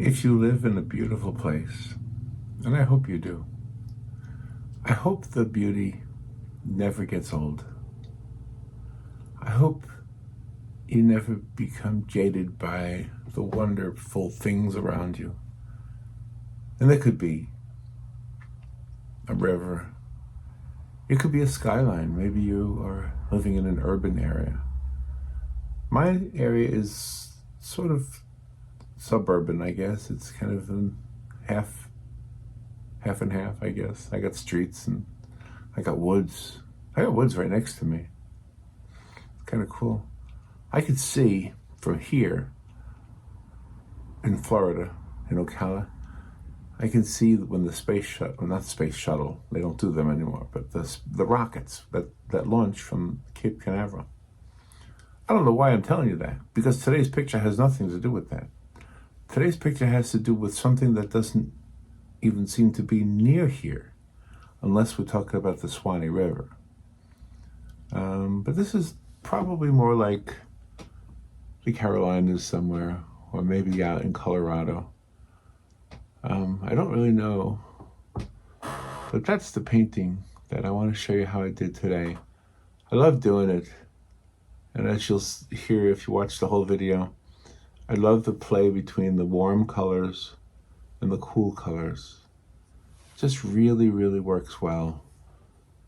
If you live in a beautiful place, and I hope you do, I hope the beauty never gets old. I hope you never become jaded by the wonderful things around you. And there could be a river. It could be a skyline. Maybe you are living in an urban area. My area is sort of suburban, I guess. It's kind of half and half, I guess. I got streets and I got woods. I got woods right next to me. It's kind of cool. I could see from here in Florida, in Ocala, I can see when the space shuttle, well, not space shuttle, they don't do them anymore, but the rockets that launch from Cape Canaveral. I don't know why I'm telling you that, because today's picture has nothing to do with that. Today's picture has to do with something that doesn't even seem to be near here, unless we're talking about the Swanee River. But this is probably more like the Carolinas somewhere, or maybe out in Colorado. I don't really know, but that's the painting that I want to show you how I did today. I love doing it, and as you'll hear if you watch the whole video, I love the play between the warm colors and the cool colors. It just really, really works well.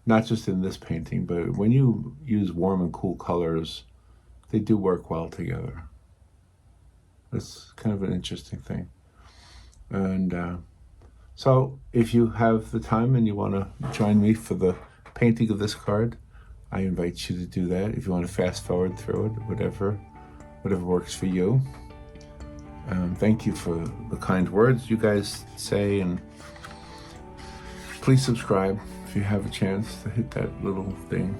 Not just in this painting, but when you use warm and cool colors, they do work well together. It's kind of an interesting thing. And so if you have the time and you want to join me for the painting of this card, I invite you to do that. If you want to fast forward through it, whatever works for you. Thank you for the kind words you guys say, and please subscribe if you have a chance to hit that little thing.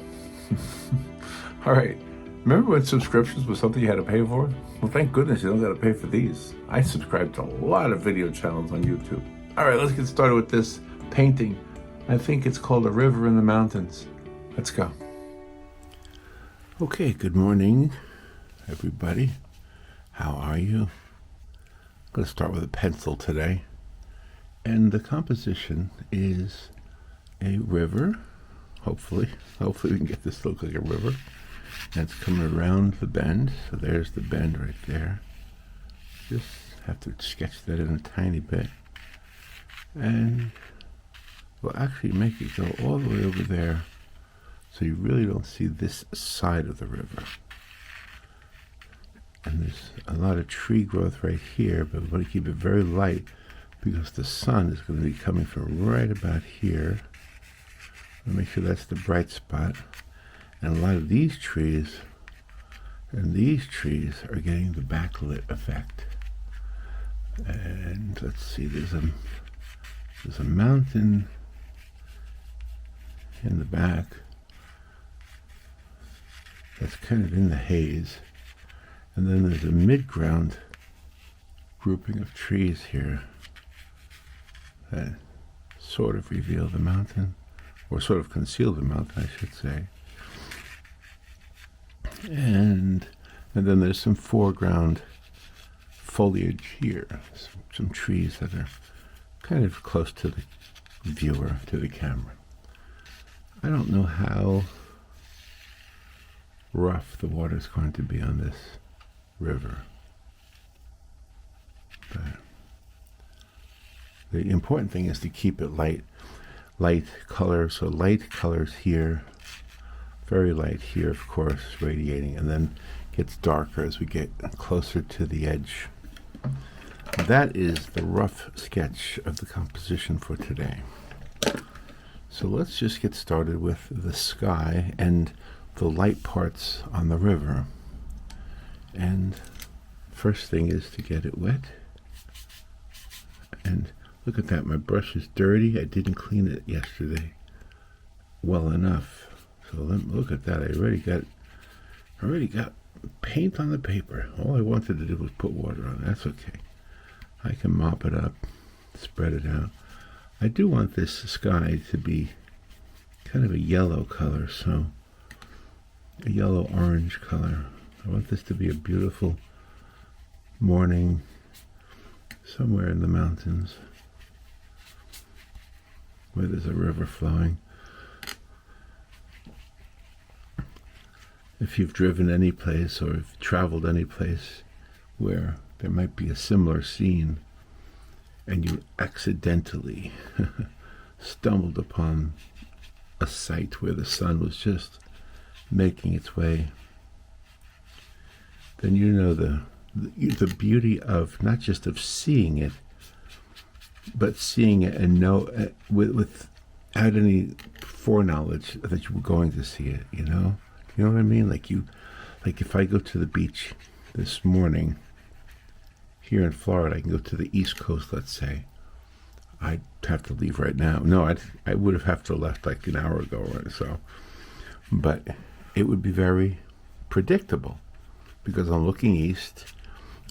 All right. Remember when subscriptions was something you had to pay for? Well, thank goodness you don't got to pay for these. I subscribe to a lot of video channels on YouTube. All right, let's get started with this painting. I think it's called A River in the Mountains. Let's go. Okay, good morning, everybody. How are you? I'm going to start with a pencil today. And the composition is a river, hopefully. Hopefully we can get this to look like a river. And it's coming around the bend, so there's the bend right there. Just have to sketch that in a tiny bit. And we'll actually make it go all the way over there, so you really don't see this side of the river. And there's a lot of tree growth right here, but we want to keep it very light because the sun is going to be coming from right about here. I'll make sure that's the bright spot. And a lot of these trees and these trees are getting the backlit effect. And let's see, there's a mountain in the back that's kind of in the haze. And then there's a mid-ground grouping of trees here that sort of reveal the mountain, or sort of conceal the mountain, I should say. And then there's some foreground foliage here, some trees that are kind of close to the viewer, to the camera. I don't know how rough the water is going to be on this river, but the important thing is to keep it light color. So light colors here, very light here, of course, radiating, and then gets darker as we get closer to the edge. That is the rough sketch of the composition for today. So let's just get started with the sky and the light parts on the river. And first thing is to get it wet. And look at that, my brush is dirty. I didn't clean it yesterday well enough. So look at that, I already got paint on the paper. All I wanted to do was put water on it. That's okay. I can mop it up, spread it out. I do want this sky to be kind of a yellow color, so a yellow-orange color. I want this to be a beautiful morning somewhere in the mountains where there's a river flowing. If you've driven any place or if traveled any place where there might be a similar scene and you accidentally stumbled upon a site where the sun was just making its way, then you know the beauty of not just of seeing it, but seeing it and know without any foreknowledge that you were going to see it. You know what I mean? Like if I go to the beach this morning here in Florida, I can go to the East Coast. Let's say I'd have to leave right now. No, I would have to left like an hour ago or so, but it would be very predictable because I'm looking east.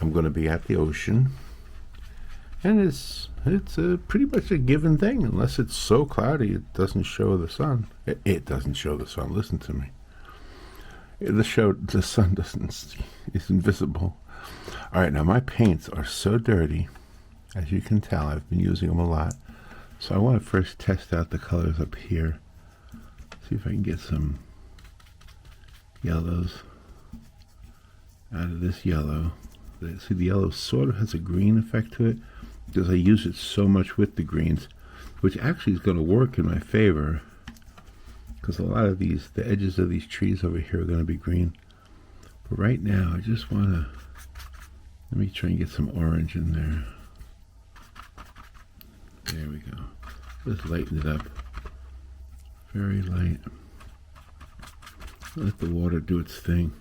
I'm going to be at the ocean, and it's pretty much a given thing, unless it's so cloudy it doesn't show the sun. It doesn't show the sun. Listen to me. The sun is invisible. All right, now my paints are so dirty, as you can tell. I've been using them a lot, so I want to first test out the colors up here. See if I can get some yellows out of this yellow. See, the yellow sort of has a green effect to it because I use it so much with the greens, which actually is going to work in my favor because a lot of the edges of these trees over here are going to be green. But right now, I just want to, let me try and get some orange in there. There we go. Just lighten it up. Very light. Let the water do its thing.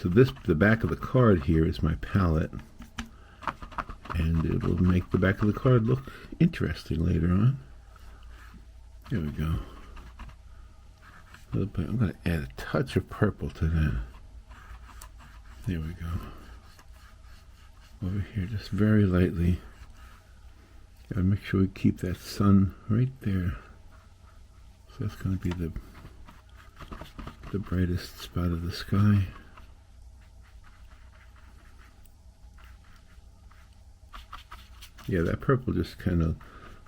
So the back of the card here is my palette, and it will make the back of the card look interesting later on. There we go. I'm going to add a touch of purple to that. There we go. Over here, just very lightly. Gotta make sure we keep that sun right there. So that's going to be the brightest spot of the sky. Yeah, that purple just kind of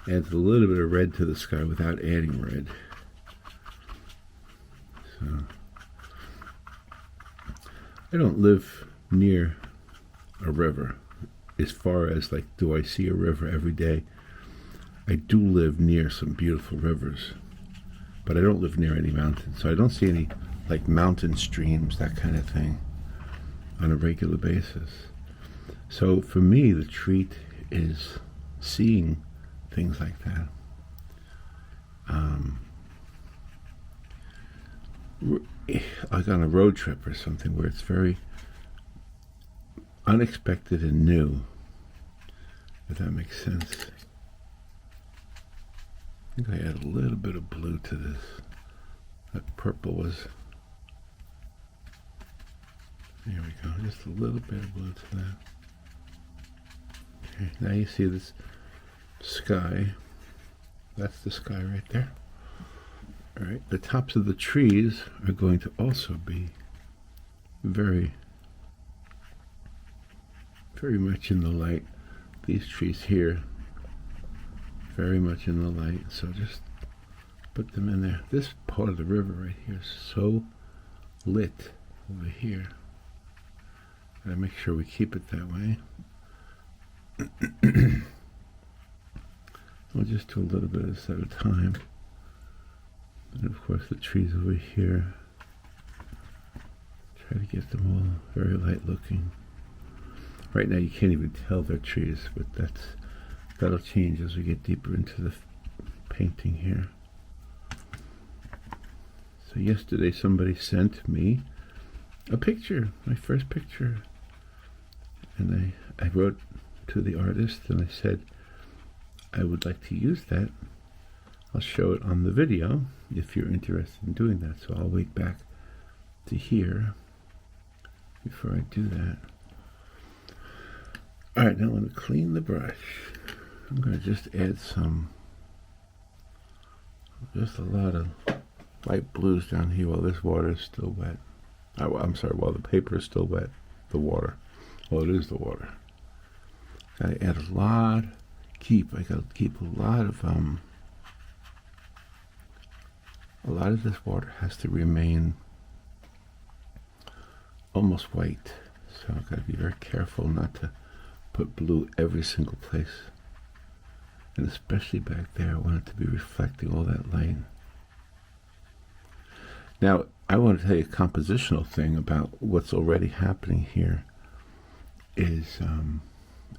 adds a little bit of red to the sky without adding red. So, I don't live near a river. As far as like, do I see a river every day? I do live near some beautiful rivers, but I don't live near any mountains. So I don't see any like mountain streams, that kind of thing, on a regular basis. So for me, the treat is seeing things like that. Like on a road trip or something where it's very unexpected and new, if that makes sense. I think I add a little bit of blue to this. That purple was, there we go, just a little bit of blue to that. Okay, now you see this sky. That's the sky right there. All right, the tops of the trees are going to also be very, very much in the light. These trees here, very much in the light. So just put them in there. This part of the river right here is so lit over here. Gotta make sure we keep it that way. We'll just do a little bit of this at a time. And of course the trees over here. Try to get them all very light looking. Right now you can't even tell they're trees, but that'll change as we get deeper into the painting here. So yesterday somebody sent me a picture, my first picture. And I wrote to the artist and I said, I would like to use that. I'll show it on the video if you're interested in doing that. So I'll wait back to here before I do that. All right, now I'm going to clean the brush. I'm going to just add just a lot of light blues down here while this water is still wet. Oh, I'm sorry, while the paper is still wet, the water. Well, it is the water. gotta add a lot. I gotta keep a lot of this water has to remain almost white. So I've got to be very careful not to put blue every single place. And especially back there, I want it to be reflecting all that light. Now, I want to tell you a compositional thing about what's already happening here is,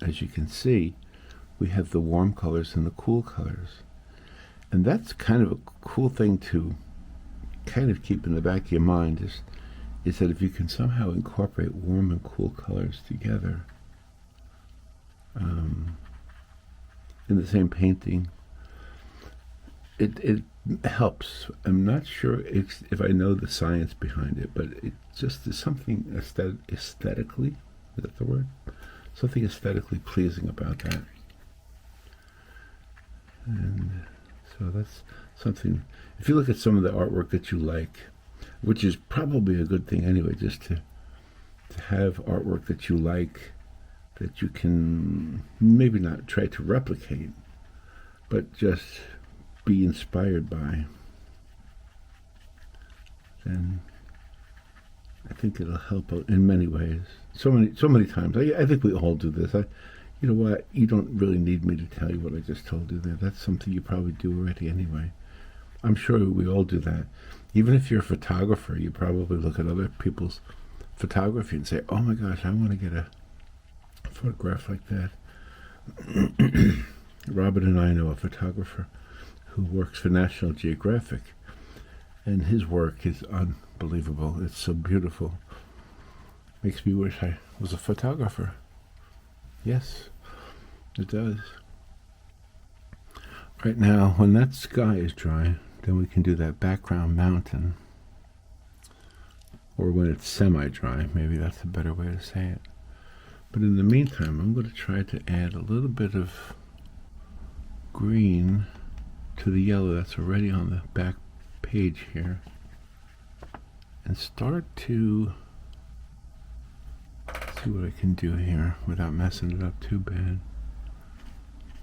as you can see, we have the warm colors and the cool colors. And that's kind of a cool thing to kind of keep in the back of your mind is that if you can somehow incorporate warm and cool colors together in the same painting, it helps. I'm not sure if I know the science behind it, but it just is something aesthetically, is that the word? Something aesthetically pleasing about that. And so that's something, if you look at some of the artwork that you like, which is probably a good thing anyway, just to have artwork that you like, that you can maybe not try to replicate, but just be inspired by, then I think it'll help out in many ways. So many times. I think we all do this. You know what? You don't really need me to tell you what I just told you there. That's something you probably do already anyway. I'm sure we all do that. Even if you're a photographer, you probably look at other people's photography and say, oh my gosh, I want to get a photograph like that. Robin and I know a photographer who works for National Geographic, and his work is unbelievable. It's so beautiful. Makes me wish I was a photographer. Yes, it does. Right now, when that sky is dry, then we can do that background mountain. Or when it's semi-dry, maybe that's a better way to say it. But in the meantime, I'm going to try to add a little bit of green to the yellow that's already on the back page here. And start to see what I can do here without messing it up too bad.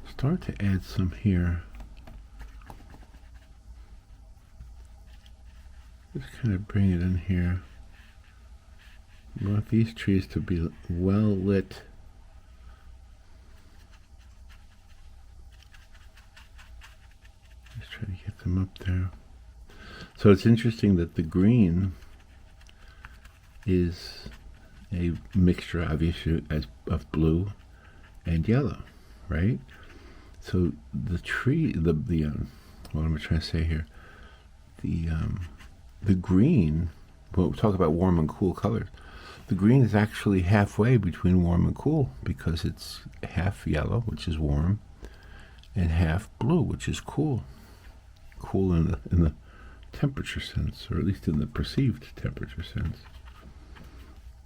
Start to add some here. Just kind of bring it in here. You want these trees to be well lit. Just try to get them up there. So it's interesting that the green is a mixture, obviously, of blue and yellow, right? So the tree, what am I trying to say here? The green, well, we'll talk about warm and cool colors. The green is actually halfway between warm and cool because it's half yellow, which is warm, and half blue, which is cool. Cool in the temperature sense, or at least in the perceived temperature sense.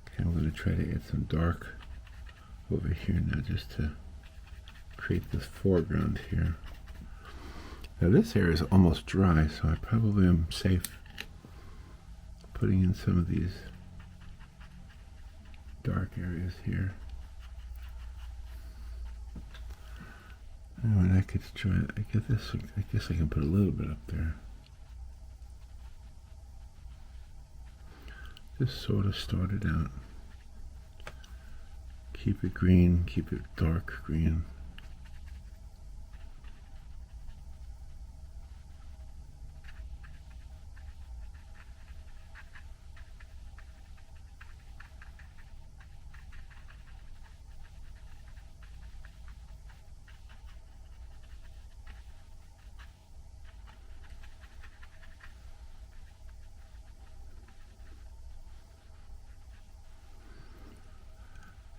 Okay, I'm going to try to add some dark over here now just to create this foreground here. Now this area is almost dry, so I probably am safe putting in some of these dark areas here. And when that gets dry, I guess I can put a little bit up there. Just sort of start it out. Keep it green, keep it dark green.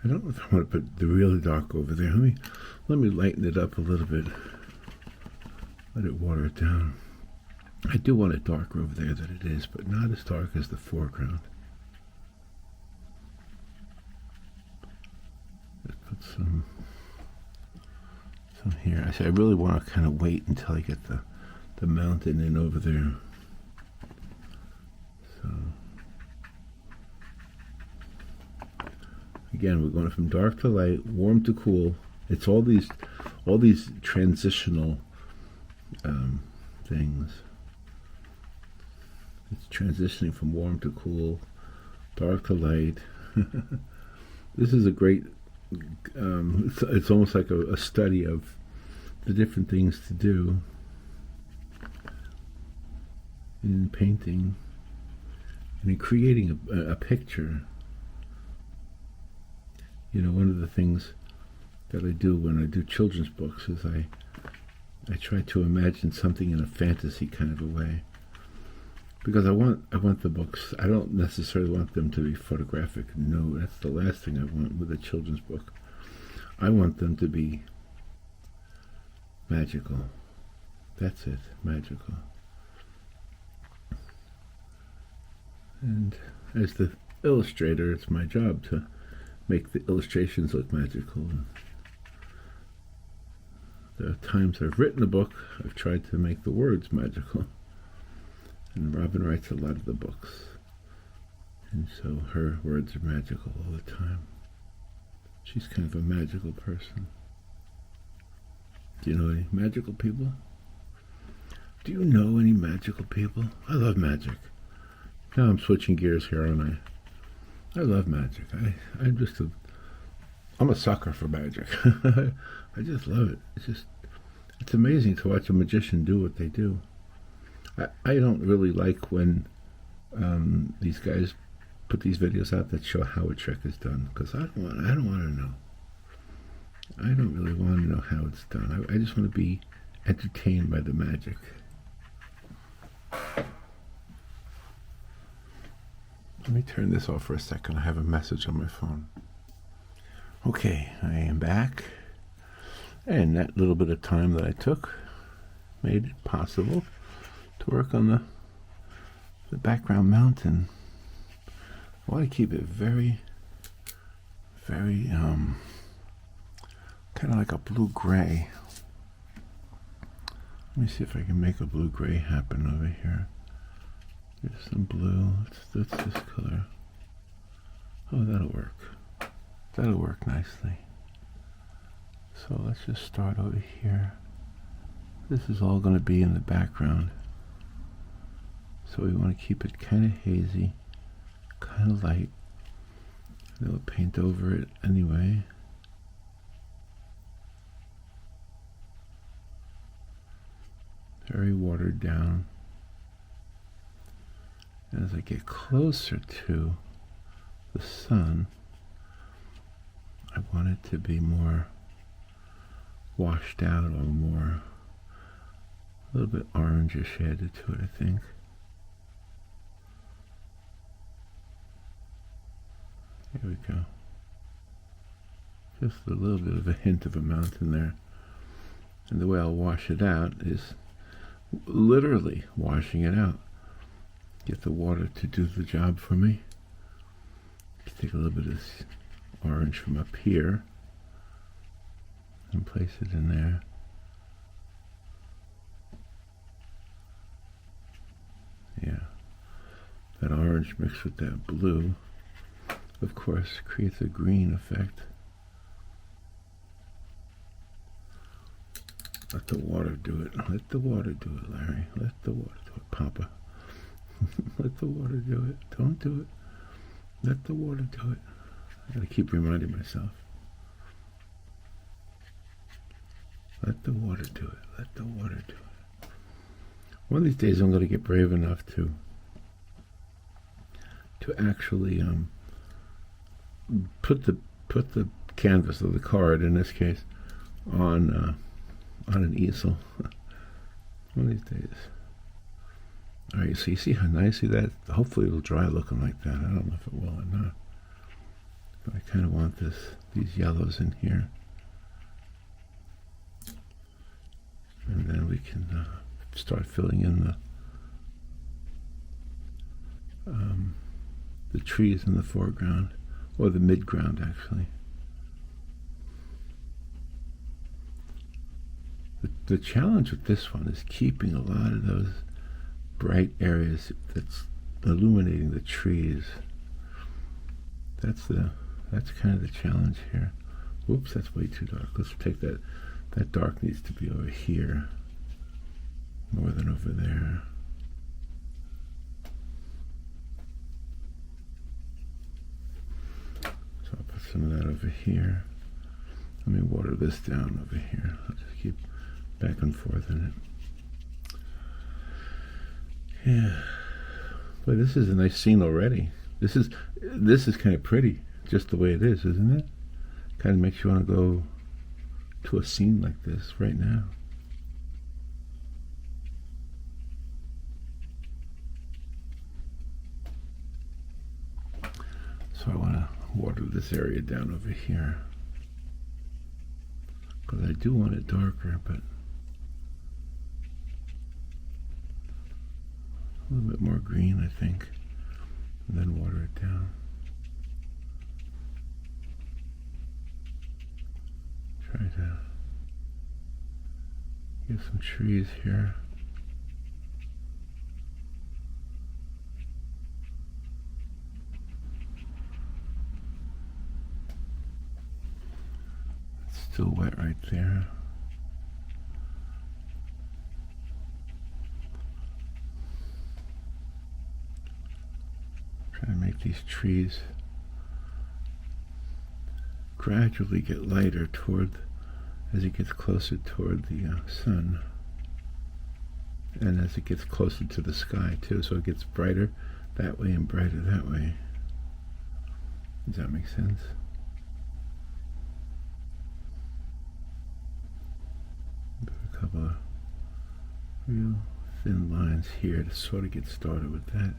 I don't know if I want to put the really dark over there. Let me lighten it up a little bit. Let it water it down. I do want it darker over there than it is, but not as dark as the foreground. Let's put some here. I really want to kind of wait until I get the mountain in over there. So again, we're going from dark to light, warm to cool, It's all these transitional things. It's transitioning from warm to cool, dark to light. This is a great, it's almost like a study of the different things to do in painting and in creating a picture. You know, one of the things that I do when I do children's books is I try to imagine something in a fantasy kind of a way. Because I want the books, I don't necessarily want them to be photographic. No, that's the last thing I want with a children's book. I want them to be magical. That's it, magical. And as the illustrator, it's my job to make the illustrations look magical. The times I've written a book, I've tried to make the words magical. And Robin writes a lot of the books. And so her words are magical all the time. She's kind of a magical person. Do you know any magical people? Do you know any magical people? I love magic. Now I'm switching gears here, aren't I love magic. I'm a sucker for magic. I just love it. It's amazing to watch a magician do what they do. I don't really like when these guys put these videos out that show how a trick is done, because I don't want to know. I don't really want to know how it's done. I just want to be entertained by the magic. Let me turn this off for a second. I have a message on my phone. Okay, I am back. And that little bit of time that I took made it possible to work on the background mountain. I want to keep it very, very, kind of like a blue-gray. Let me see if I can make a blue-gray happen over here. There's some blue. That's this color. Oh, that'll work. That'll work nicely. So let's just start over here. This is all going to be in the background. So we want to keep it kind of hazy, kind of light. Then we'll paint over it anyway. Very watered down. And as I get closer to the sun, I want it to be more washed out, or more, a little bit orangish added to it, I think. Here we go. Just a little bit of a hint of a mountain there. And the way I'll wash it out is literally washing it out. Get the water to do the job for me. Take a little bit of this orange from up here and place it in there. Yeah. That orange mixed with that blue, of course, creates a green effect. Let the water do it. Let the water do it, Larry. Let the water do it, Poppa. Let the water do it. Don't do it. Let the water do it. I gotta keep reminding myself. Let the water do it. Let the water do it. One of these days I'm gonna get brave enough to actually put the canvas, or the card in this case, on an easel. One of these days. All right, so you see how nicely that, hopefully it'll dry looking like that. I don't know if it will or not. But I kind of want these yellows in here. And then we can start filling in the trees in the foreground, or the midground actually. The challenge with this one is keeping a lot of those bright areas that's illuminating the trees. That's kind of the challenge here. Oops, that's way too dark. Let's take that. That dark needs to be over here more than over there. So I'll put some of that over here. Let me water this down over here. I'll just keep back and forth in it. Yeah. But this is a nice scene already. This is kind of pretty, just the way it is, isn't it? Kind of makes you want to go to a scene like this right now. So I want to water this area down over here, because I do want it darker, but a little bit more green, I think, and then water it down. Try to get some trees here. It's still wet right there. Try to make these trees gradually get lighter as it gets closer toward the sun, and as it gets closer to the sky too, so it gets brighter that way and brighter that way. Does that make sense? Put a couple of real thin lines here to sort of get started with that.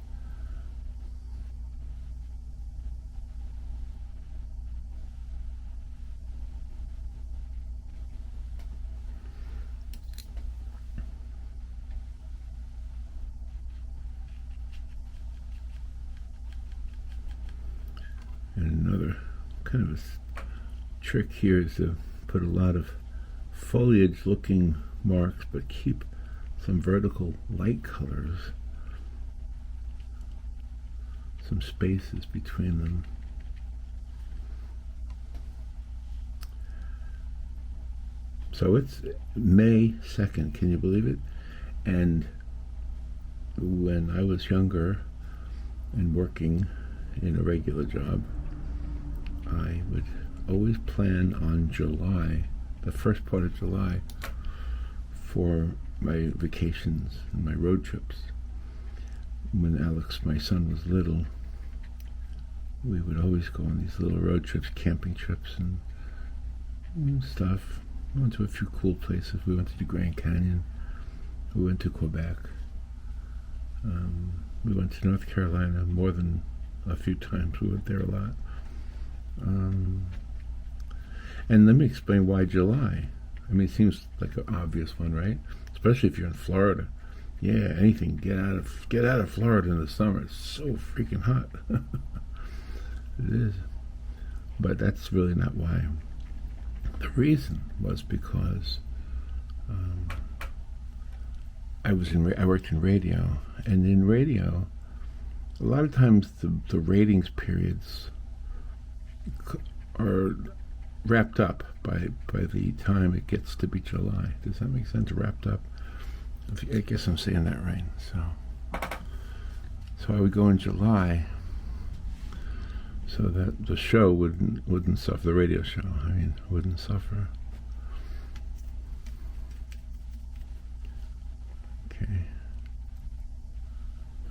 And another kind of a trick here is to put a lot of foliage looking marks, but keep some vertical light colors, some spaces between them. So it's May 2nd, can you believe it? And when I was younger and working in a regular job, I would always plan on July, the first part of July, for my vacations and my road trips. When Alex, my son, was little, we would always go on these little road trips, camping trips and stuff. We went to a few cool places. We went to the Grand Canyon. We went to Quebec. We went to North Carolina more than a few times. We went there a lot. And let me explain why July. I mean, it seems like an obvious one, right? Especially if you're in Florida. Yeah, anything. Get out of Florida in the summer. It's so freaking hot. It is. But that's really not why. The reason was because I worked in radio, and in radio, a lot of times the ratings periods are wrapped up by the time it gets to be July. Does that make sense? Wrapped up. I guess I'm saying that right. So I would go in July, so that the show wouldn't suffer. The radio show, I mean, wouldn't suffer. Okay.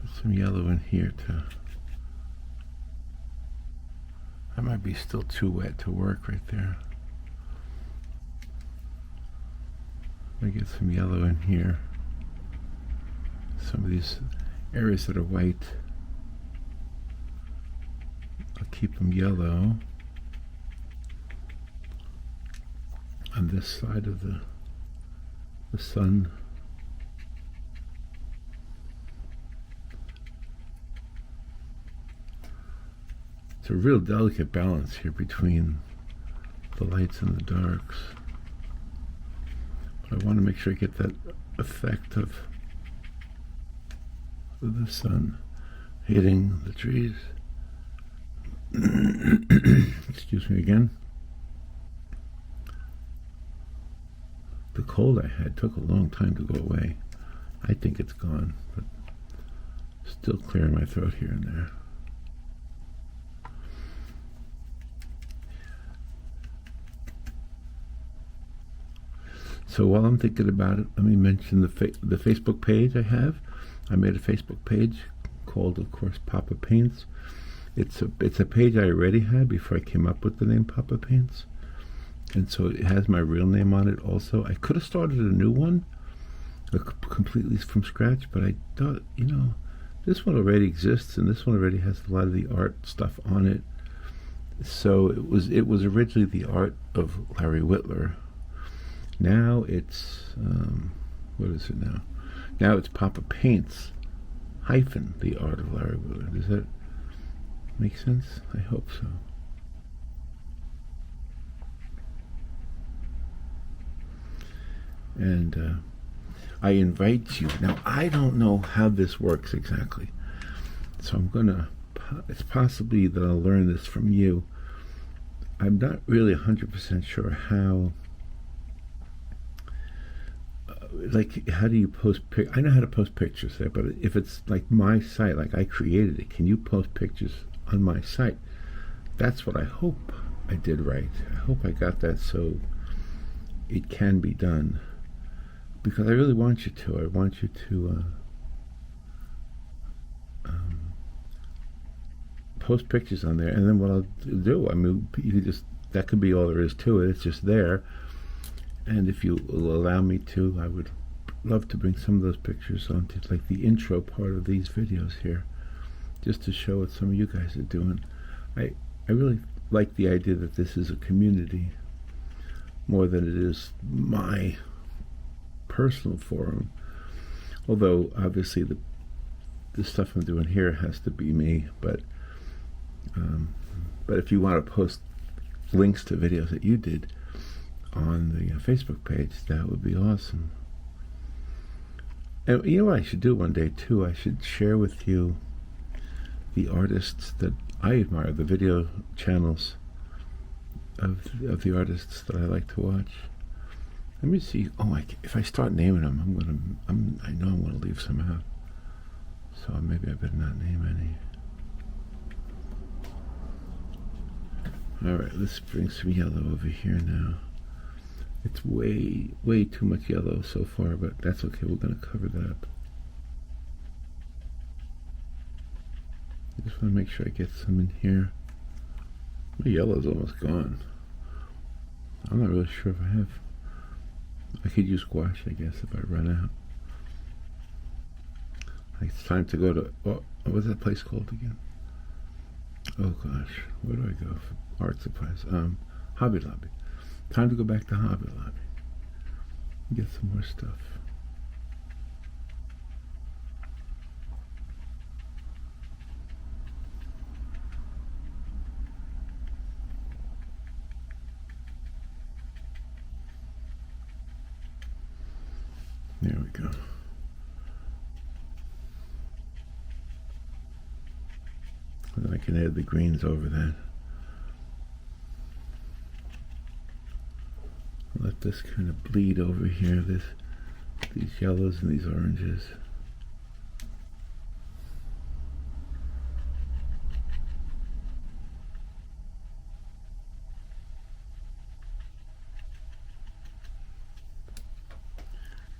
Put some yellow in here too. That might be still too wet to work right there. Let me get some yellow in here. Some of these areas that are white, I'll keep them yellow on this side of the sun. It's a real delicate balance here between the lights and the darks. But I want to make sure I get that effect of the sun hitting the trees. Excuse me again. the cold I had took a long time to go away. I think it's gone, but still clearing my throat here and there. So while I'm thinking about it, let me mention the Facebook page I have. I made a Facebook page called, of course, Poppa Paints. It's a page I already had before I came up with the name Poppa Paints, and so it has my real name on it also. I could have started a new one, completely from scratch, but I thought, this one already exists, and this one already has a lot of the art stuff on it. So it was originally the art of Larry Whitler. Now it's what is it now? Now it's Poppa Paints - the art of Larry Whitler. Does that make sense? I hope so. And I invite you. Now, I don't know how this works exactly, so it's possibly that I'll learn this from you. I'm not really 100% sure how, how do you post I know how to post pictures there, but if it's like my site, like I created it, can you post pictures on my site? That's what I hope I did right. I hope I got that so it can be done, because I really want you to. I want you to post pictures on there, and then what I'll do, I mean, that could be all there is to it. It's just there. And if you will allow me to, I would love to bring some of those pictures onto like the intro part of these videos here, just to show what some of you guys are doing. I really like the idea that this is a community more than it is my personal forum. Although obviously the stuff I'm doing here has to be me, but if you want to post links to videos that you did on the Facebook page, that would be awesome. And you know what I should do one day too? I should share with you the artists that I admire, the video channels of the artists that I like to watch. Let me see. Oh, if I start naming them, I know I'm gonna leave some out. So maybe I better not name any. All right, let's bring some yellow over here now. It's way too much yellow so far, but that's okay. We're going to cover that up. I just want to make sure I get some in here. My yellow's almost gone. I'm not really sure if I have. I could use gouache, I guess, if I run out. It's time to go to, what's that place called again? Oh gosh, where do I go for art supplies? Hobby Lobby. Time to go back to Hobby Lobby and get some more stuff. There we go. And then I can add the greens over that. Let this kind of bleed over here, these yellows and these oranges.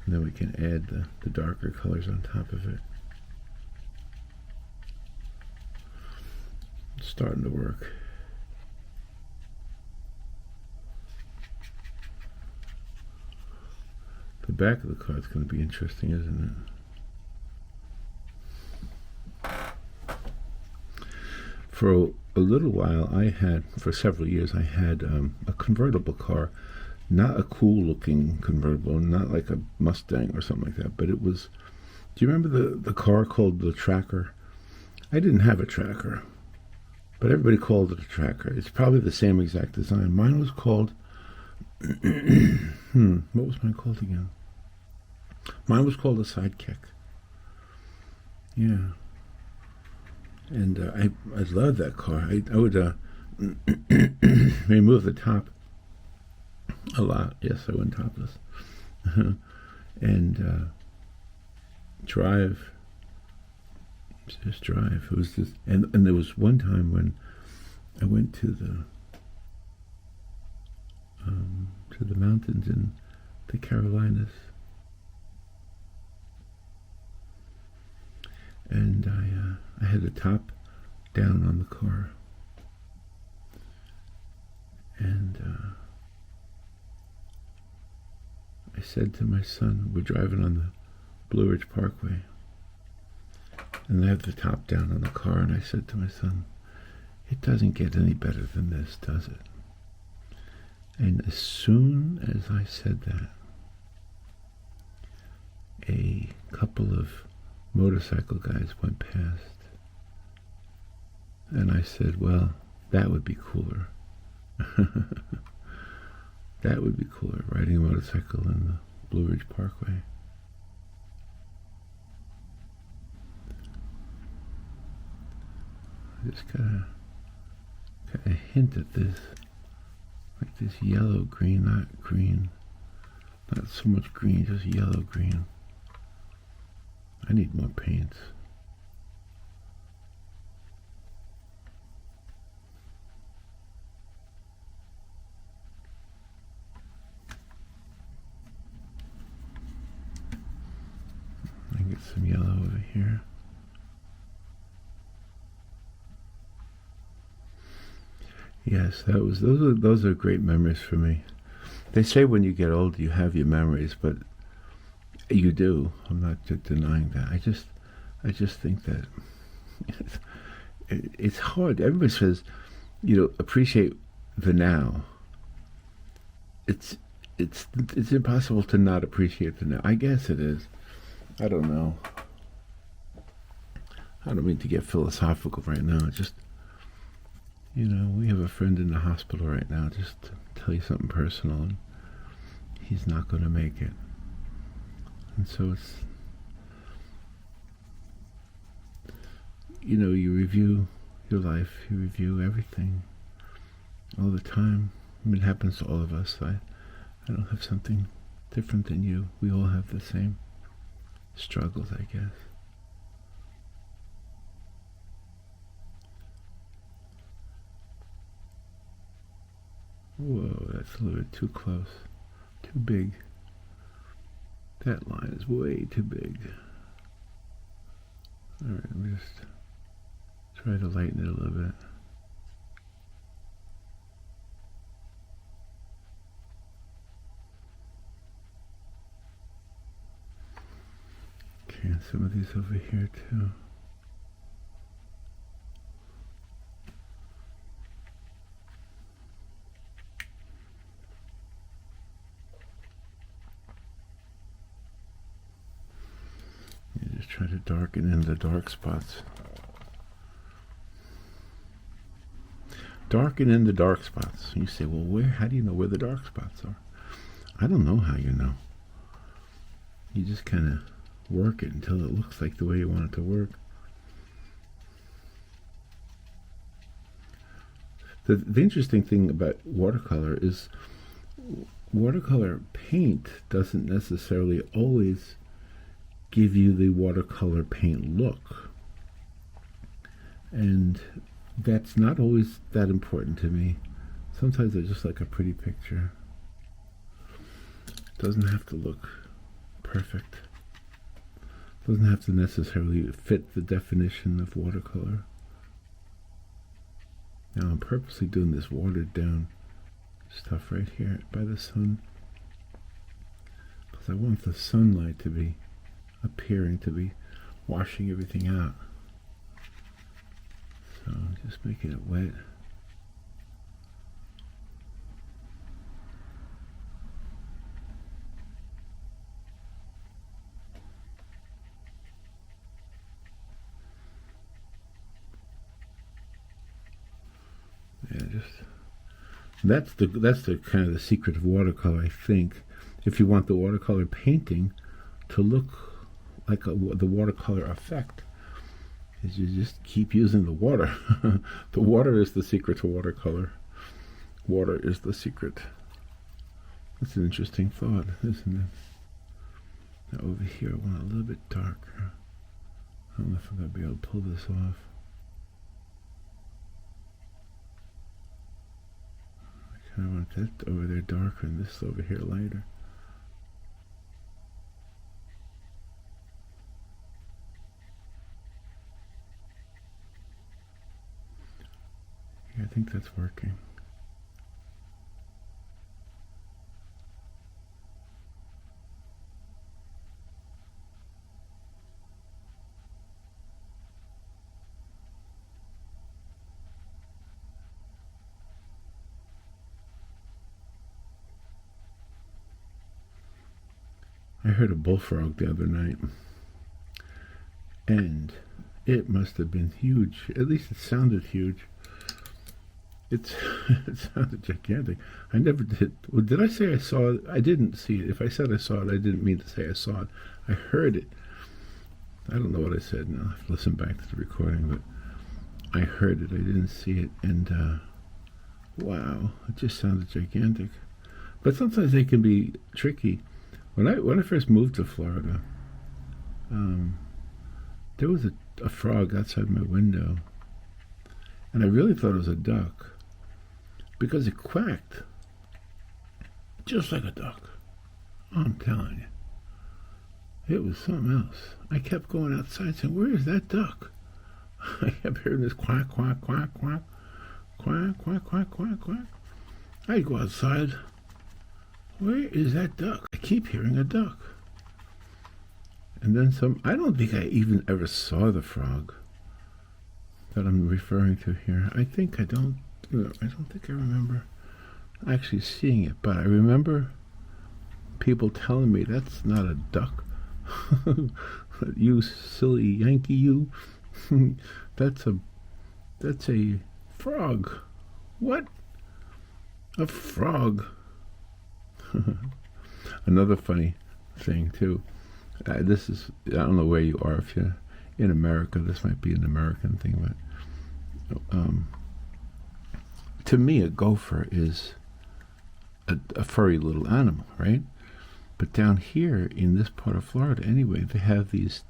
And then we can add the darker colors on top of it. It's starting to work. The back of the card's going to be interesting, isn't it? For a little while, for several years, I had a convertible car. Not a cool looking convertible, not like a Mustang or something like that, but it was, do you remember the car called the Tracker? I didn't have a Tracker, but everybody called it a Tracker. It's probably the same exact design. Mine was called, what was mine called again? Mine was called a Sidekick. Yeah. And I loved that car. I would remove the top a lot. Yes, I went topless. and drive. Just drive. It was just, and there was one time when I went to the mountains in the Carolinas, and I had the top down on the car, and I said to my son, we're driving on the Blue Ridge Parkway, and I have the top down on the car, and I said to my son, it doesn't get any better than this, does it? And as soon as I said that, a couple of motorcycle guys went past, and I said, well, that would be cooler. That would be cooler, riding a motorcycle in the Blue Ridge Parkway. I just got a hint at this, like this yellow green, not so much green, just yellow green. I need more paints. I get some yellow over here. Yes, those are great memories for me. They say when you get older you have your memories, but you do. I'm not denying that. I just think that it's hard. Everybody says, appreciate the now. It's impossible to not appreciate the now. I guess it is. I don't know. I don't mean to get philosophical right now. Just, we have a friend in the hospital right now, just to tell you something personal, and he's not going to make it. And so it's, you review your life, you review everything all the time. I mean, it happens to all of us. I don't have something different than you. We all have the same struggles, I guess. Whoa, that's a little bit too close. Too big. That line is way too big. Alright, let me just try to lighten it a little bit. Okay, and some of these over here too. Try to darken in the dark spots. Darken in the dark spots. You say, well, how do you know where the dark spots are? I don't know how you know. You just kind of work it until it looks like the way you want it to work. The interesting thing about watercolor is watercolor paint doesn't necessarily always give you the watercolor paint look, and that's not always that important to me. Sometimes I just like a pretty picture. It doesn't have to look perfect. It doesn't have to necessarily fit the definition of watercolor. Now I'm purposely doing this watered down stuff right here by the sun, because I want the sunlight to be appearing to be washing everything out. So just making it wet. Yeah, that's the kind of the secret of watercolor, I think. If you want the watercolor painting to look like the watercolor effect, is you just keep using the water. The water is the secret to watercolor. Water is the secret. That's an interesting thought, isn't it? Now over here, I want a little bit darker. I don't know if I'm going to be able to pull this off. I kind of want that over there darker and this over here lighter. Yeah, I think that's working. I heard a bullfrog the other night, and it must have been huge. At least it sounded huge. It sounded gigantic. I never did. Well, did I say I saw it? I didn't see it. If I said I saw it, I didn't mean to say I saw it. I heard it. I don't know what I said now. I have to listen back to the recording, but I heard it. I didn't see it, and wow, it just sounded gigantic. But sometimes they can be tricky. When I first moved to Florida, there was a frog outside my window, and I really thought it was a duck because it quacked just like a duck. I'm telling you, it was something else. I kept going outside saying, "Where is that duck?" I kept hearing this quack, quack, quack, quack, quack, quack, quack, quack, quack. I'd go outside. Where is that duck? I keep hearing a duck. And then some. I don't think I even ever saw the frog that I'm referring to here. I think I don't. I don't think I remember actually seeing it, but I remember people telling me that's not a duck. You silly Yankee, you. That's a frog. What? A frog. Another funny thing too. This is, I don't know where you are. If you're in America, this might be an American thing, but to me, a gopher is a furry little animal, right? But down here in this part of Florida, anyway, they have these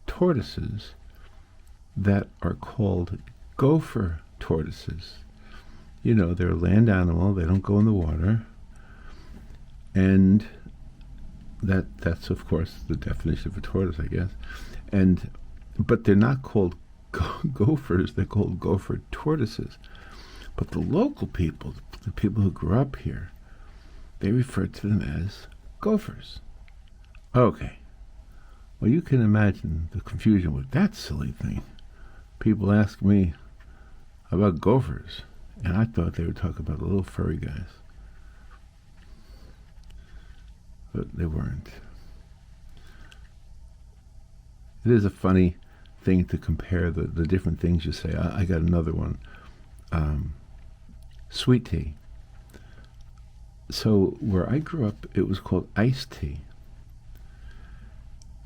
tortoises that are called gopher tortoises. You know, they're a land animal. They don't go in the water. And that's of course the definition of a tortoise, I guess. But they're not called gophers, they're called gopher tortoises. But the local people, the people who grew up here, they refer to them as gophers. Okay. Well, you can imagine the confusion with that silly thing. People ask me about gophers, and I thought they were talking about the little furry guys. But they weren't. It is a funny thing to compare the different things you say. I got another one. Sweet tea. So where I grew up, it was called iced tea.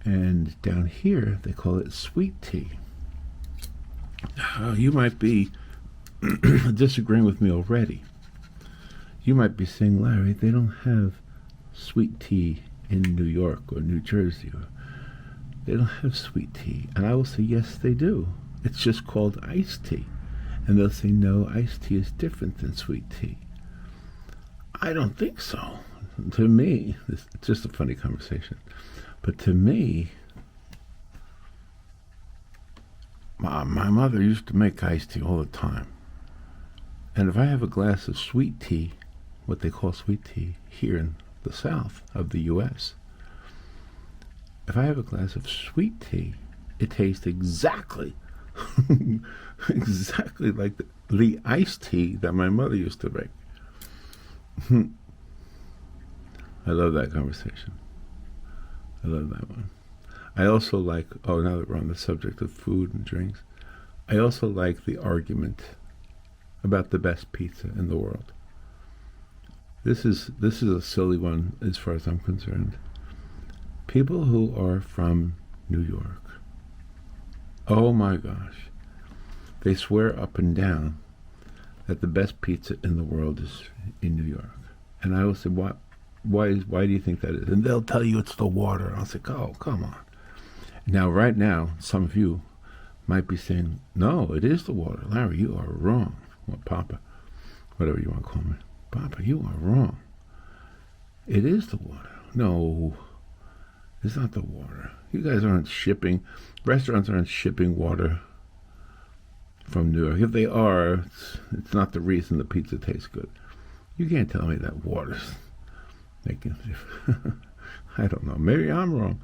And down here, they call it sweet tea. Now, you might be disagreeing with me already. You might be saying, Larry, they don't have sweet tea in New York or New Jersey. They don't have sweet tea. And I will say, yes, they do. It's just called iced tea. And they'll say, no, iced tea is different than sweet tea. I don't think so. To me, it's just a funny conversation. But to me, my mother used to make iced tea all the time. And if I have a glass of sweet tea, what they call sweet tea here in the south of the U.S., if I have a glass of sweet tea, it tastes exactly exactly like the iced tea that my mother used to make. I love that conversation. I love that one. I also like, now that we're on the subject of food and drinks, I also like the argument about the best pizza in the world. This is a silly one as far as I'm concerned. People who are from New York, oh my gosh, they swear up and down that the best pizza in the world is in New York. And I will say, what? why do you think that is? And they'll tell you it's the water. And I'll say, oh, come on. Now, right now, some of you might be saying, no, it is the water. Larry, you are wrong. Well, Poppa, whatever you want to call me. Poppa, you are wrong. It is the water. No, it's not the water. You guys aren't shipping, restaurants aren't shipping water from New York. If they are, it's not the reason the pizza tastes good. You can't tell me that water's making I don't know. Maybe I'm wrong.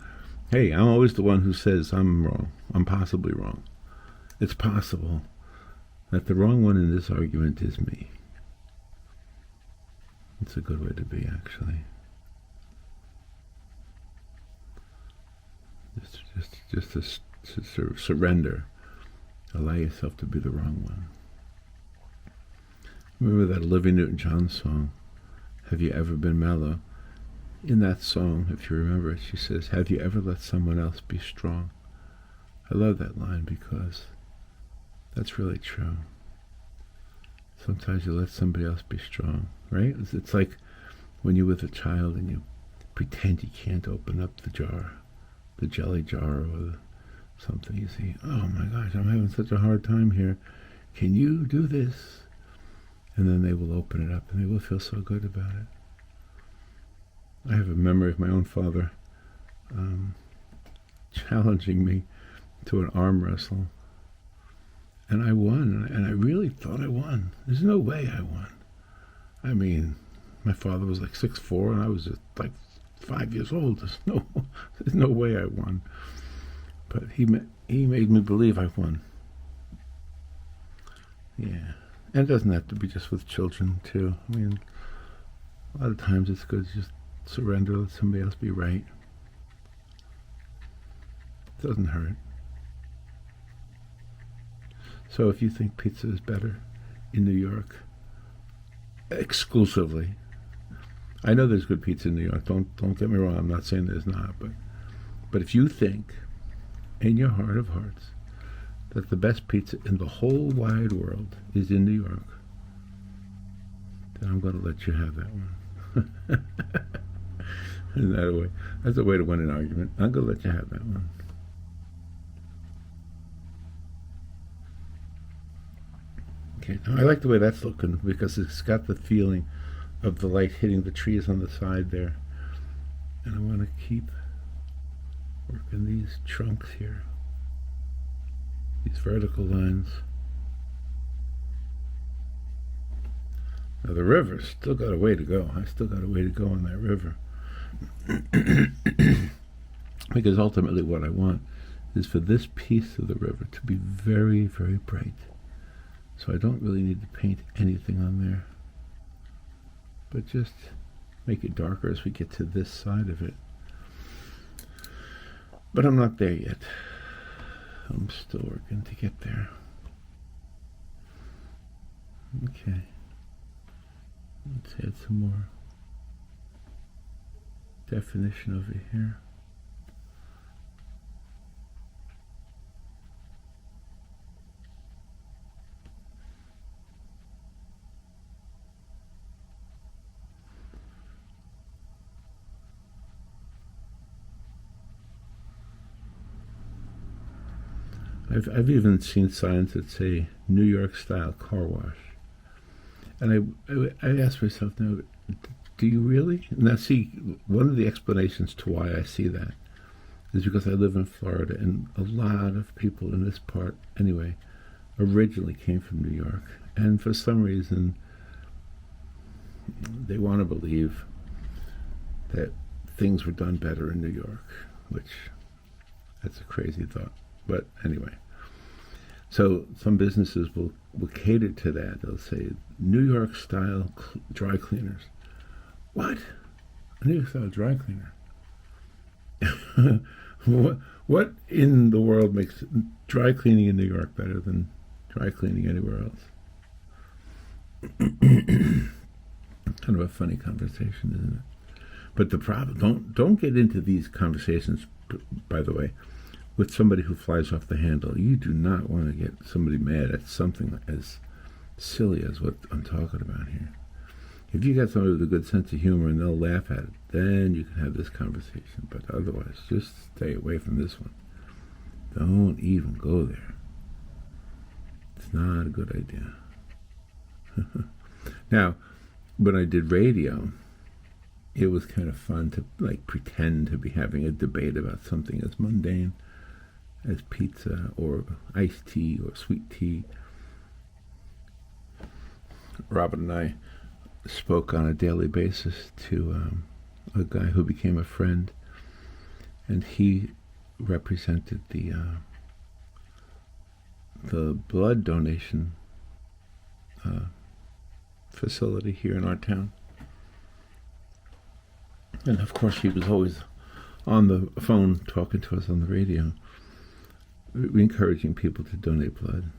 Hey, I'm always the one who says I'm wrong. I'm possibly wrong. It's possible that the wrong one in this argument is me. It's a good way to be, actually. Just to sort of surrender. Allow yourself to be the wrong one. Remember that Olivia Newton-John song, Have You Ever Been Mellow? In that song, if you remember it, she says, have you ever let someone else be strong? I love that line because that's really true. Sometimes you let somebody else be strong, right? It's like when you're with a child and you pretend you can't open up the jar, the jelly jar or something. You say, oh my gosh, I'm having such a hard time here. Can you do this? And then they will open it up and they will feel so good about it. I have a memory of my own father challenging me to an arm wrestle. And I won, and I really thought I won. There's no way I won. I mean, my father was like 6'4", and I was just like 5 years old. There's no way I won. But he made me believe I won. Yeah. And it doesn't have to be just with children, too. I mean, a lot of times it's good to just surrender, let somebody else be right. It doesn't hurt. So if you think pizza is better in New York, exclusively, I know there's good pizza in New York. Don't get me wrong. I'm not saying there's not, but if you think, in your heart of hearts, that the best pizza in the whole wide world is in New York, then I'm going to let you have that one. Isn't that a way? That's a way to win an argument. I'm going to let you have that one. Okay, now I like the way that's looking because it's got the feeling of the light hitting the trees on the side there. And I want to keep working these trunks here, these vertical lines. Now the river's still got a way to go. I still got a way to go on that river. Because ultimately what I want is for this piece of the river to be very, very bright. So I don't really need to paint anything on there, but just make it darker as we get to this side of it. But I'm not there yet. I'm still working to get there. Okay. Let's add some more definition over here. I've even seen signs that say New York style car wash. And I asked myself, now, do you really? Now see, one of the explanations to why I see that is because I live in Florida, and a lot of people in this part, anyway, originally came from New York. And for some reason, they want to believe that things were done better in New York, which, that's a crazy thought. But anyway, so some businesses will cater to that. They'll say, New York style dry cleaners. What? A New York style dry cleaner? What in the world makes dry cleaning in New York better than dry cleaning anywhere else? Kind of a funny conversation, isn't it? But the problem, don't get into these conversations, by the way, with somebody who flies off the handle. You do not want to get somebody mad at something as silly as what I'm talking about here. If you got somebody with a good sense of humor and they'll laugh at it, then you can have this conversation. But otherwise, just stay away from this one. Don't even go there. It's not a good idea. Now, when I did radio, it was kind of fun to like pretend to be having a debate about something as mundane as pizza or iced tea or sweet tea. Robin and I spoke on a daily basis to a guy who became a friend, and he represented the blood donation facility here in our town. And of course, he was always on the phone talking to us on the radio, encouraging people to donate blood.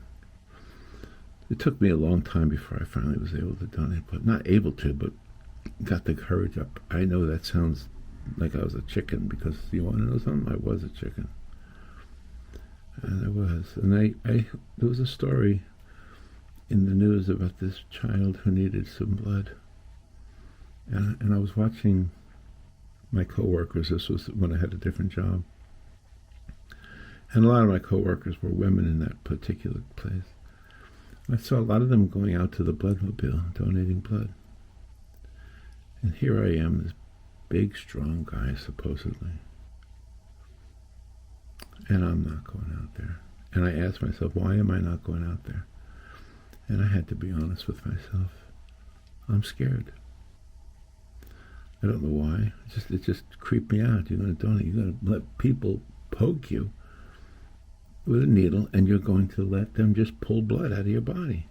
It took me a long time before I finally was able to donate blood. Not able to, but got the courage up. I know that sounds like I was a chicken, because you want to know something? I was a chicken. And I was. And there was a story in the news about this child who needed some blood. And I was watching my coworkers. This was when I had a different job. And a lot of my coworkers were women in that particular place. I saw a lot of them going out to the bloodmobile, donating blood. And here I am, this big, strong guy, supposedly. And I'm not going out there. And I asked myself, why am I not going out there? And I had to be honest with myself. I'm scared. I don't know why. It just creeped me out. You're going to donate. You're going to let people poke you with a needle, and you're going to let them just pull blood out of your body.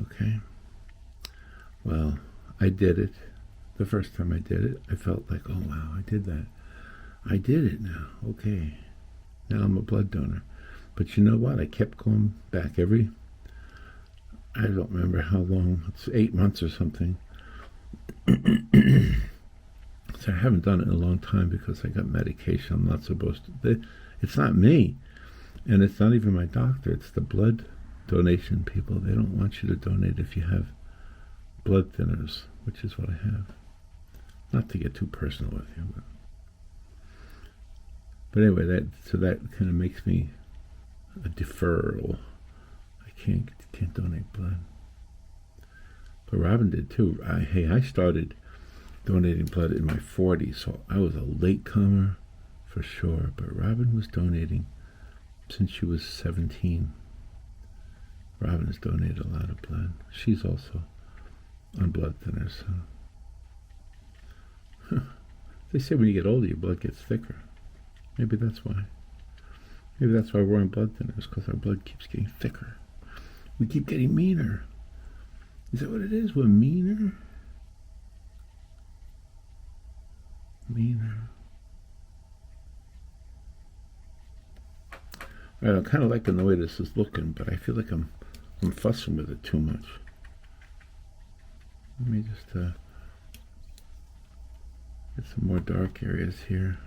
Okay? Well, I did it. The first time I did it, I felt like, oh, wow, I did that. I did it now. Okay. Now I'm a blood donor. But you know what? I kept going back I don't remember how long. It's 8 months or something. So I haven't done it in a long time because I got medication I'm not supposed to. It's not me, and it's not even my doctor. It's the blood donation people. They don't want you to donate if you have blood thinners, which is what I have. Not to get too personal with you, but anyway, that kind of makes me a deferral. I can't donate blood. But Robin did too. I started donating blood in my 40s, so I was a latecomer for sure. But Robin was donating since she was 17. Robin has donated a lot of blood. She's also on blood thinners. So. They say when you get older, your blood gets thicker. Maybe that's why. Maybe that's why we're on blood thinners, because our blood keeps getting thicker. We keep getting meaner. Is that what it is? We're meaner? Meaner. All right, I'm kind of liking the way this is looking, but I feel like I'm fussing with it too much. Let me just get some more dark areas here.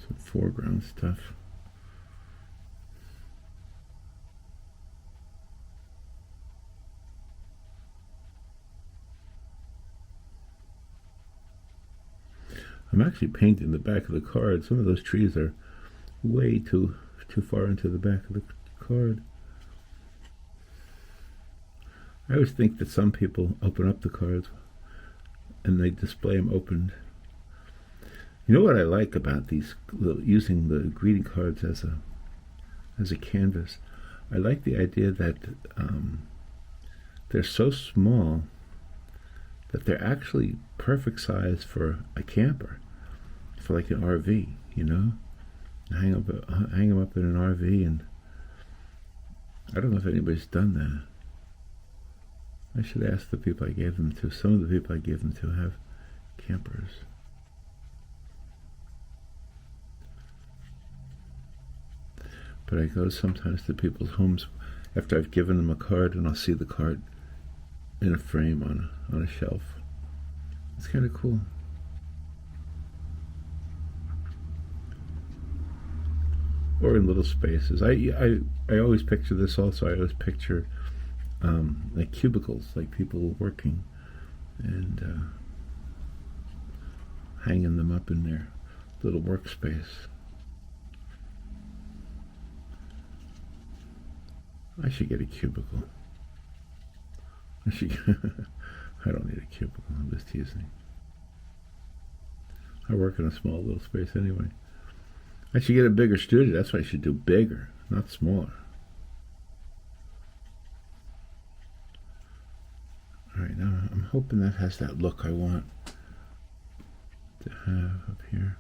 Some foreground stuff. I'm actually painting the back of the card. Some of those trees are way too far into the back of the card. I always think that some people open up the cards and they display them opened. You know what I like about these, using the greeting cards as a canvas? I like the idea that they're so small that they're actually perfect size for a camper, for like an RV, you know? Hang them up in an RV, and I don't know if anybody's done that. I should ask the people I gave them to. Some of the people I gave them to have campers. But I go sometimes to people's homes after I've given them a card, and I'll see the card in a frame on a shelf. It's kind of cool. Or in little spaces. I always picture this also. I always picture like cubicles, like people working and hanging them up in their little workspace. I should get a cubicle. I don't need a cubicle. I'm just teasing. I work in a small little space anyway. I should get a bigger studio. That's what I should do. Bigger, not smaller. All right, now I'm hoping that has that look I want to have up here.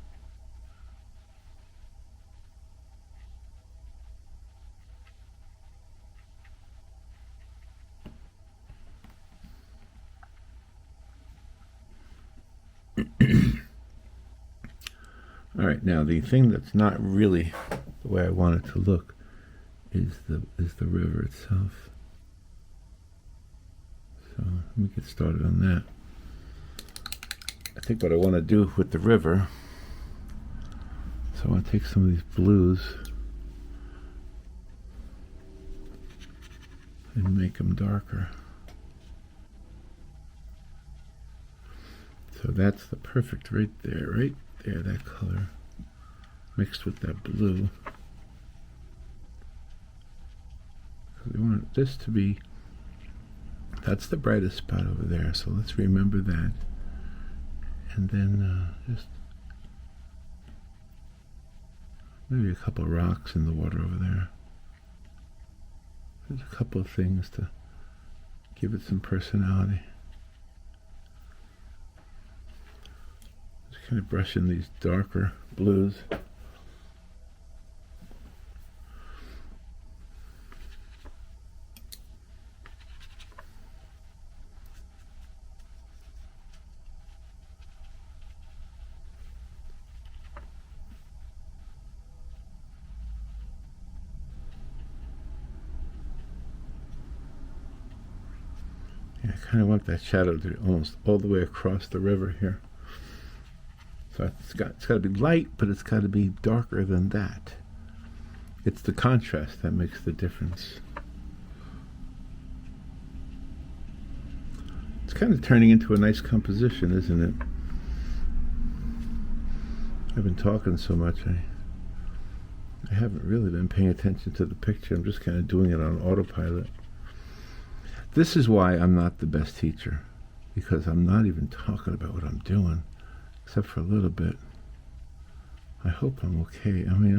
All right, now the thing that's not really the way I want it to look is the river itself. So let me get started on that. I think what I want to do with the river, so I want to take some of these blues and make them darker. So that's the perfect right there, that color mixed with that blue. So we want this to be, that's the brightest spot over there, so let's remember that. And then just maybe a couple of rocks in the water over there. There's a couple of things to give it some personality. Kind of brushing these darker blues. Yeah, I kind of want that shadow to be almost all the way across the river here. So it's got to be light, but it's got to be darker than that. It's the contrast that makes the difference. It's kind of turning into a nice composition, isn't it? I've been talking so much, I haven't really been paying attention to the picture. I'm just kind of doing it on autopilot. This is why I'm not the best teacher, because I'm not even talking about what I'm doing. Except for a little bit. I hope I'm okay. I mean,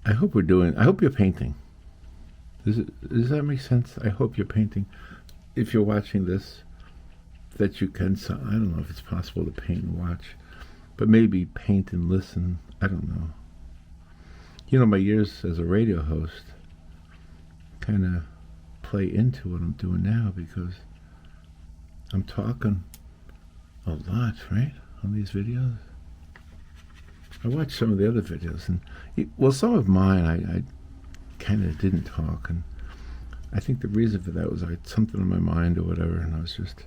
I hope you're painting. Does that make sense? I hope you're painting. If you're watching this, that you can, I don't know if it's possible to paint and watch, but maybe paint and listen. I don't know. You know, my years as a radio host kind of play into what I'm doing now, because I'm talking a lot, right, on these videos. I watched some of the other videos, and some of mine I kind of didn't talk, and I think the reason for that was I had something on my mind or whatever, and I was just,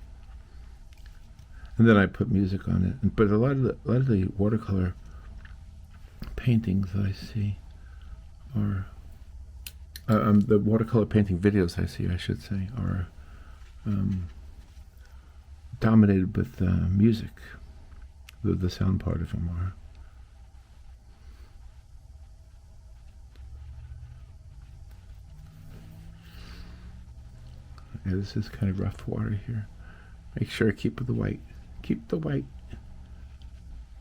and then I put music on it. But a lot of the watercolor paintings that I see are the watercolor painting videos I see, I should say, are dominated with music, the sound part of them are. Yeah, this is kind of rough water here. Make sure I keep the white. Keep the white.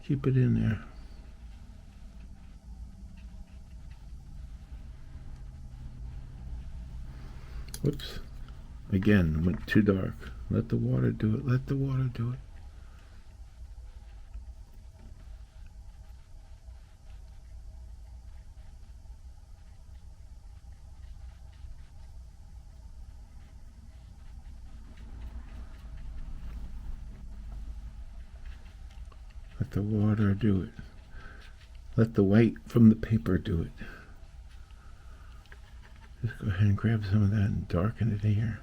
Keep it in there. Whoops. Again, went too dark. Let the water do it. Let the water do it. Let the water do it. let the white from the paper do it. Just go ahead and grab some of that and darken it here.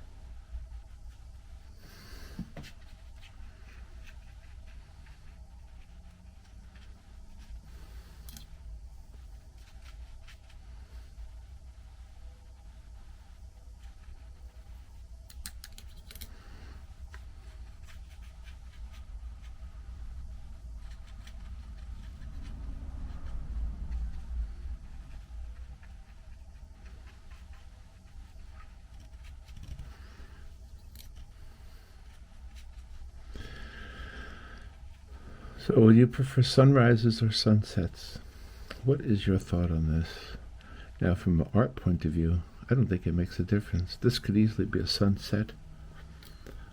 So would you prefer sunrises or sunsets? What is your thought on this? Now, from an art point of view, I don't think it makes a difference. This could easily be a sunset.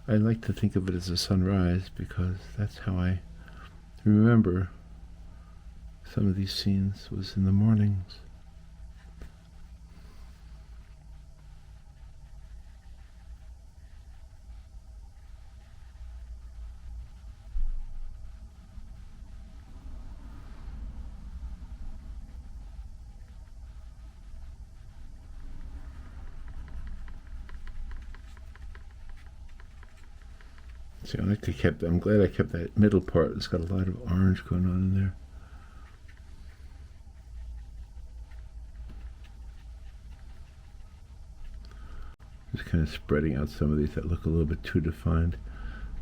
I like to think of it as a sunrise because that's how I remember some of these scenes was in the mornings. See, I'm glad I kept that middle part. It's got a lot of orange going on in there. Just kind of spreading out some of these that look a little bit too defined.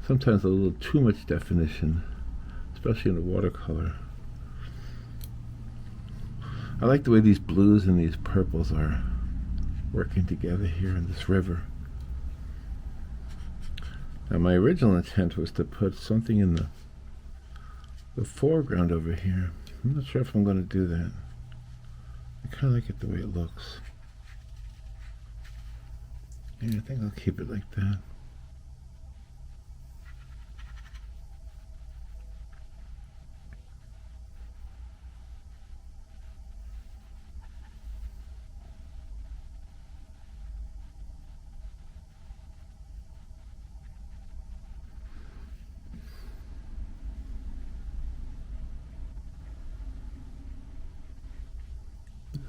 Sometimes a little too much definition, especially in a watercolor. I like the way these blues and these purples are working together here in this river. Now, my original intent was to put something in the foreground over here. I'm not sure if I'm going to do that. I kind of like it the way it looks. Yeah, I think I'll keep it like that.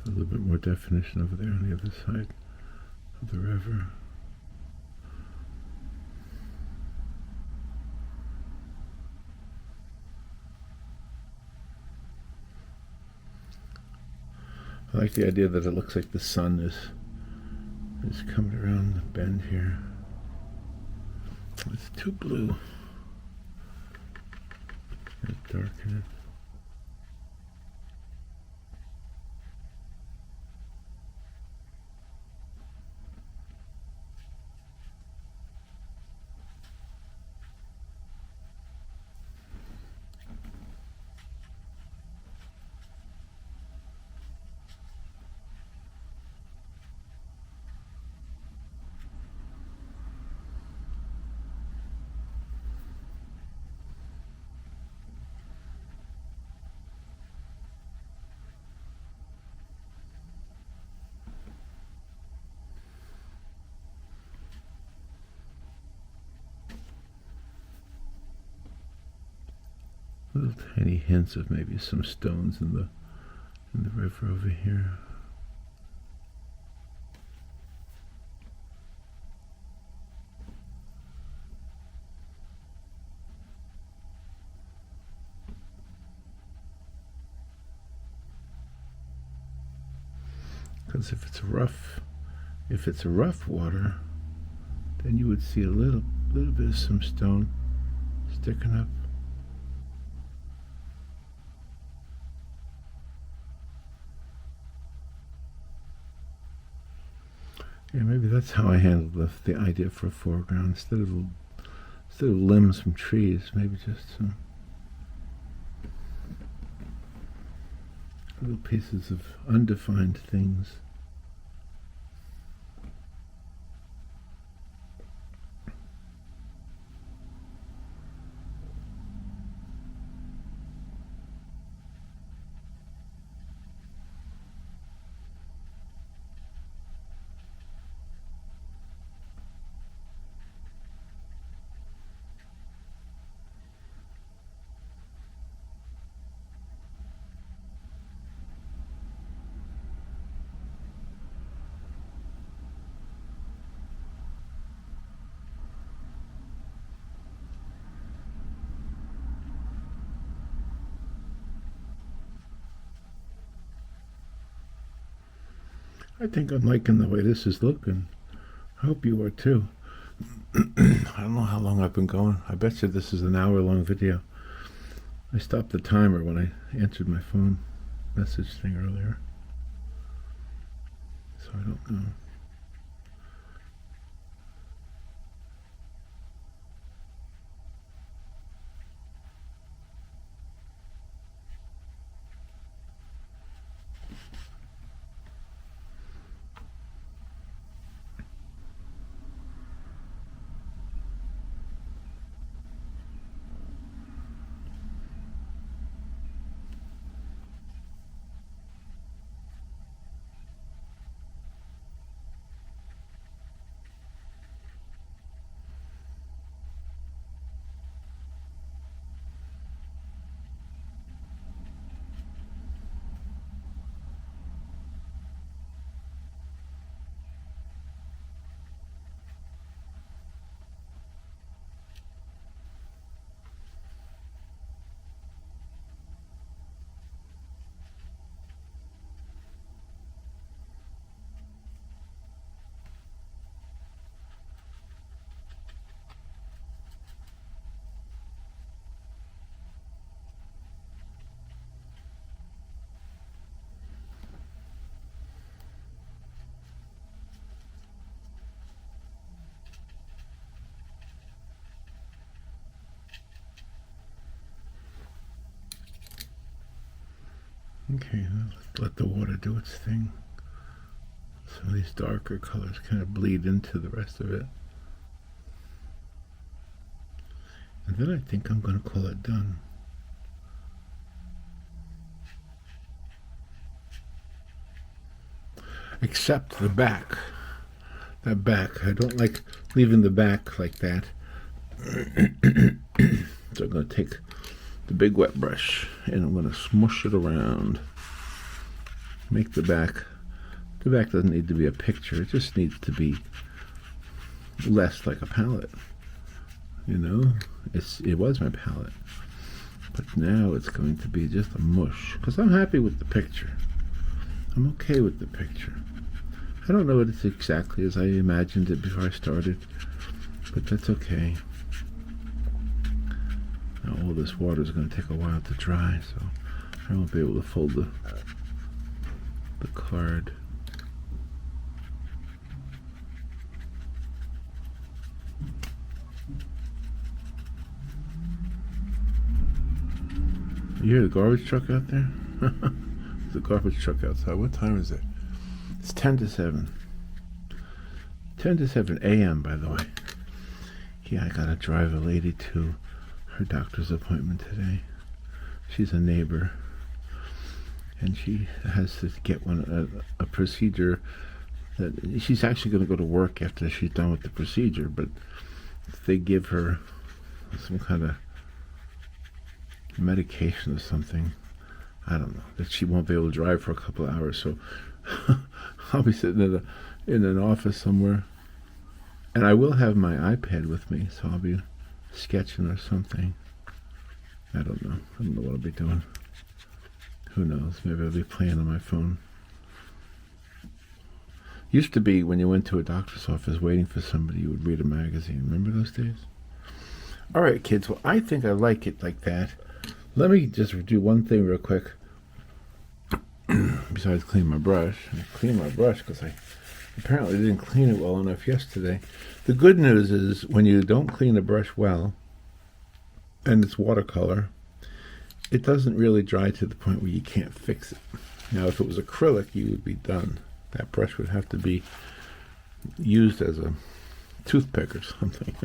A little bit more definition over there on the other side of the river. I like the idea that it looks like the sun is coming around the bend here. It's too blue. Let's darken it. Little tiny hints of maybe some stones in the river over here. Because if it's rough water, then you would see a little bit of some stone sticking up. Yeah, maybe that's how I handled the idea for a foreground. Instead of limbs from trees, maybe just some little pieces of undefined things. I think I'm liking the way this is looking. I hope you are too. I don't know how long I've been going. I bet you this is an hour-long video. I stopped the timer when I answered my phone message thing earlier. So I don't know. Okay, let's let the water do its thing. Some of these darker colors kind of bleed into the rest of it. And then I think I'm going to call it done. Except the back. That back. I don't like leaving the back like that. So I'm going to take the big wet brush and I'm going to smush it around. Make the back doesn't need to be a picture, it just needs to be less like a palette. You know, it was my palette, but now it's going to be just a mush because I'm happy with the picture. I'm okay with the picture. I don't know it's exactly as I imagined it before I started, but that's okay. Now all this water is going to take a while to dry, so I won't be able to fold the card. You hear the garbage truck out there? There's a garbage truck outside. What time is it? It's 10 to 7. 10 to 7 a.m. by the way. Yeah, I gotta drive a lady to her doctor's appointment today. She's a neighbor. And she has to get a procedure that she's actually going to go to work after she's done with the procedure, but they give her some kind of medication or something, I don't know, that she won't be able to drive for a couple of hours. So I'll be sitting in an office somewhere, and I will have my iPad with me, so I'll be sketching or something. I don't know what I'll be doing. Who knows? Maybe I'll be playing on my phone. Used to be when you went to a doctor's office waiting for somebody, you would read a magazine. Remember those days? All right, kids. Well, I think I like it like that. Let me just do one thing real quick. Besides clean my brush. I clean my brush because I apparently didn't clean it well enough yesterday. The good news is when you don't clean the brush well, and it's watercolor, it doesn't really dry to the point where you can't fix it. Now, if it was acrylic, you would be done. That brush would have to be used as a toothpick or something.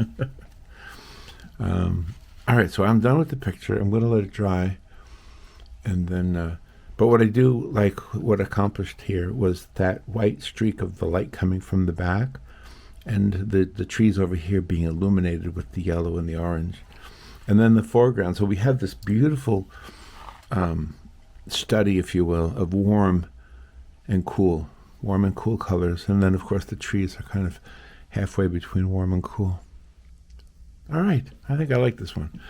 All right, so I'm done with the picture. I'm going to let it dry. And then, but what I do like, what accomplished here was that white streak of the light coming from the back and the trees over here being illuminated with the yellow and the orange. And then the foreground. So we have this beautiful study, if you will, of warm and cool colors. And then, of course, the trees are kind of halfway between warm and cool. All right. I think I like this one.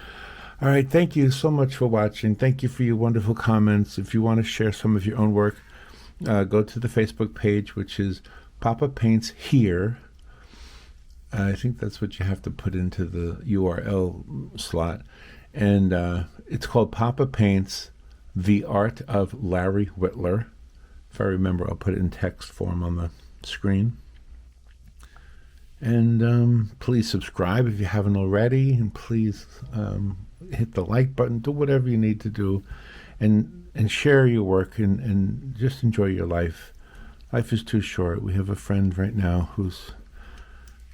All right. Thank you so much for watching. Thank you for your wonderful comments. If you want to share some of your own work, go to the Facebook page, which is Poppa Paints Here. I think that's what you have to put into the URL slot. And it's called Poppa Paints, The Art of Larry Whitler. If I remember, I'll put it in text form on the screen. And please subscribe if you haven't already. And please hit the like button. Do whatever you need to do. And share your work and just enjoy your life. Life is too short. We have a friend right now who's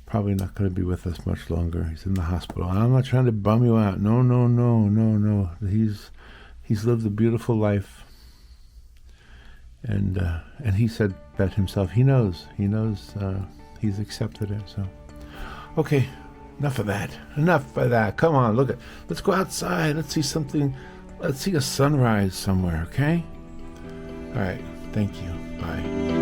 probably not going to be with us much longer. He's in the hospital. I'm not trying to bum you out. No. He's lived a beautiful life, and he said that himself. He knows. He's accepted it. So, okay, enough of that. Come on, let's go outside. Let's see something. Let's see a sunrise somewhere. Okay. All right. Thank you. Bye.